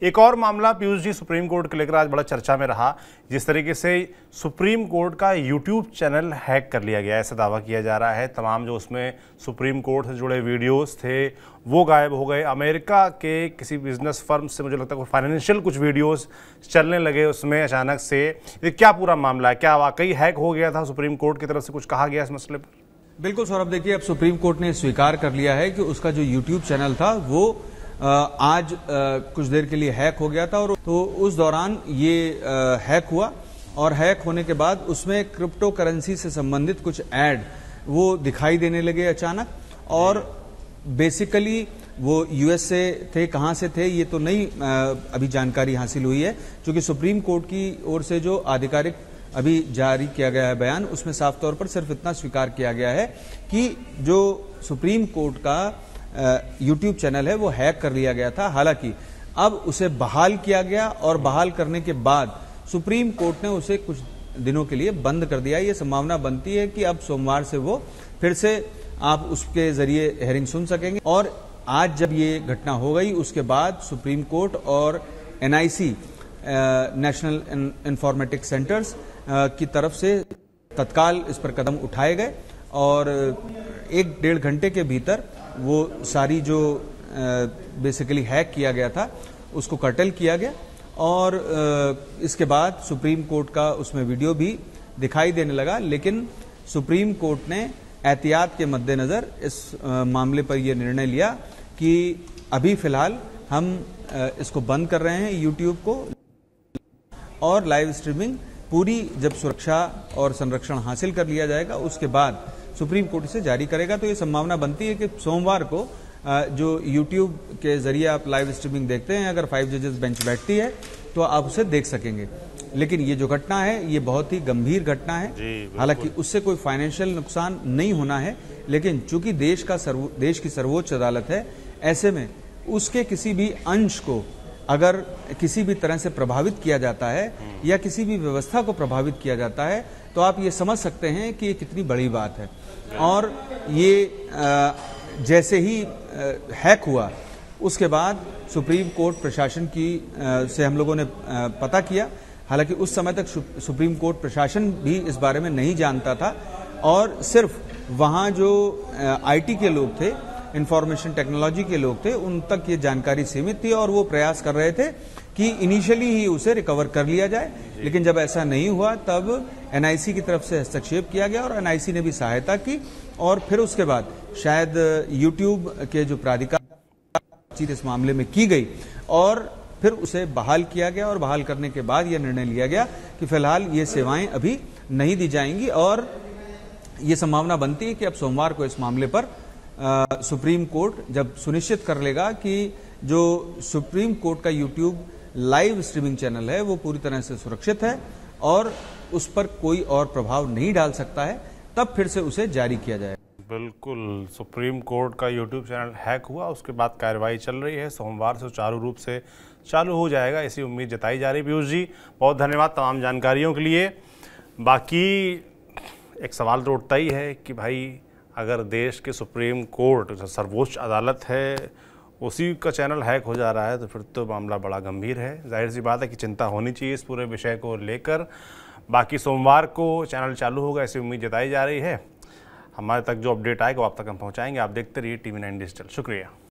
एक और मामला पीयूष जी सुप्रीम कोर्ट को लेकर आज बड़ा चर्चा में रहा। जिस तरीके से सुप्रीम कोर्ट का यूट्यूब चैनल हैक कर लिया गया, ऐसा दावा किया जा रहा है। तमाम जो उसमें सुप्रीम कोर्ट से जुड़े वीडियोस थे वो गायब हो गए। अमेरिका के किसी बिजनेस फर्म से मुझे लगता है फाइनेंशियल कुछ वीडियोस चलने लगे उसमें अचानक से। ये क्या पूरा मामला है? क्या वाकई हैक हो गया था? सुप्रीम कोर्ट की तरफ से कुछ कहा गया इस मसले पर? बिल्कुल सौरभ, देखिए अब सुप्रीम कोर्ट ने स्वीकार कर लिया है कि उसका जो यूट्यूब चैनल था वो आज कुछ देर के लिए हैक हो गया था, और तो उस दौरान ये हैक हुआ, और हैक होने के बाद उसमें क्रिप्टो करेंसी से संबंधित कुछ ऐड वो दिखाई देने लगे अचानक। और बेसिकली वो यूएस से थे, कहां से थे ये तो नहीं अभी जानकारी हासिल हुई है, क्योंकि सुप्रीम कोर्ट की ओर से जो आधिकारिक अभी जारी किया गया है बयान, उसमें साफ तौर पर सिर्फ इतना स्वीकार किया गया है कि जो सुप्रीम कोर्ट का यूट्यूब चैनल है वो हैक कर लिया गया था। हालांकि अब उसे बहाल किया गया, और बहाल करने के बाद सुप्रीम कोर्ट ने उसे कुछ दिनों के लिए बंद कर दिया। ये संभावना बनती है कि अब सोमवार से वो फिर से आप उसके जरिए हेयरिंग सुन सकेंगे। और आज जब ये घटना हो गई उसके बाद सुप्रीम कोर्ट और एनआईसी नेशनल इंफॉर्मेटिक्स सेंटर्स की तरफ से तत्काल इस पर कदम उठाए गए, और 1-1.5 घंटे के भीतर वो सारी जो बेसिकली हैक किया गया था उसको कर्टेल किया गया। और इसके बाद सुप्रीम कोर्ट का उसमें वीडियो भी दिखाई देने लगा। लेकिन सुप्रीम कोर्ट ने एहतियात के मद्देनजर इस मामले पर यह निर्णय लिया कि अभी फिलहाल हम इसको बंद कर रहे हैं यूट्यूब को, और लाइव स्ट्रीमिंग पूरी जब सुरक्षा और संरक्षण हासिल कर लिया जाएगा उसके बाद सुप्रीम कोर्ट इसे जारी करेगा। तो ये संभावना बनती है कि सोमवार को जो यूट्यूब के जरिए आप लाइव स्ट्रीमिंग देखते हैं, अगर 5 जजेस बेंच बैठती है तो आप उसे देख सकेंगे। लेकिन ये जो घटना है ये बहुत ही गंभीर घटना है। हालांकि उससे कोई फाइनेंशियल नुकसान नहीं होना है, लेकिन चूंकि देश की सर्वोच्च अदालत है, ऐसे में उसके किसी भी अंश को अगर किसी भी तरह से प्रभावित किया जाता है या किसी भी व्यवस्था को प्रभावित किया जाता है तो आप ये समझ सकते हैं कि ये कितनी बड़ी बात है। और ये जैसे ही हैक हुआ उसके बाद सुप्रीम कोर्ट प्रशासन की से हम लोगों ने पता किया। हालांकि उस समय तक सुप्रीम कोर्ट प्रशासन भी इस बारे में नहीं जानता था, और सिर्फ वहां जो आईटी के लोग थे, इंफॉर्मेशन टेक्नोलॉजी के लोग थे, उन तक ये जानकारी सीमित थी, और वो प्रयास कर रहे थे कि इनिशियली ही उसे रिकवर कर लिया जाए। लेकिन जब ऐसा नहीं हुआ तब एनआईसी की तरफ से हस्तक्षेप किया गया, और एनआईसी ने भी सहायता की, और फिर उसके बाद शायद यूट्यूब के जो प्राधिकार इस मामले में की गई, और फिर उसे बहाल किया गया, और बहाल करने के बाद यह निर्णय लिया गया कि फिलहाल ये सेवाएं अभी नहीं दी जाएंगी। और ये संभावना बनती है कि अब सोमवार को इस मामले पर सुप्रीम कोर्ट जब सुनिश्चित कर लेगा कि जो सुप्रीम कोर्ट का यूट्यूब लाइव स्ट्रीमिंग चैनल है वो पूरी तरह से सुरक्षित है और उस पर कोई और प्रभाव नहीं डाल सकता है, तब फिर से उसे जारी किया जाएगा। बिल्कुल, सुप्रीम कोर्ट का यूट्यूब चैनल हैक हुआ, उसके बाद कार्रवाई चल रही है, सोमवार से सुचारू रूप से चालू हो जाएगा, ऐसी उम्मीद जताई जा रही है। पीयूष जी बहुत धन्यवाद तमाम जानकारियों के लिए। बाकी एक सवाल तो उठता ही है कि भाई अगर देश के सुप्रीम कोर्ट सर्वोच्च अदालत है उसी का चैनल हैक हो जा रहा है तो फिर तो मामला बड़ा गंभीर है। जाहिर सी बात है कि चिंता होनी चाहिए इस पूरे विषय को लेकर। बाकी सोमवार को चैनल चालू होगा ऐसी उम्मीद जताई जा रही है। हमारे तक जो अपडेट आएगा वो आप तक हम पहुंचाएंगे। आप देखते रहिए TV9 डिजिटल। शुक्रिया।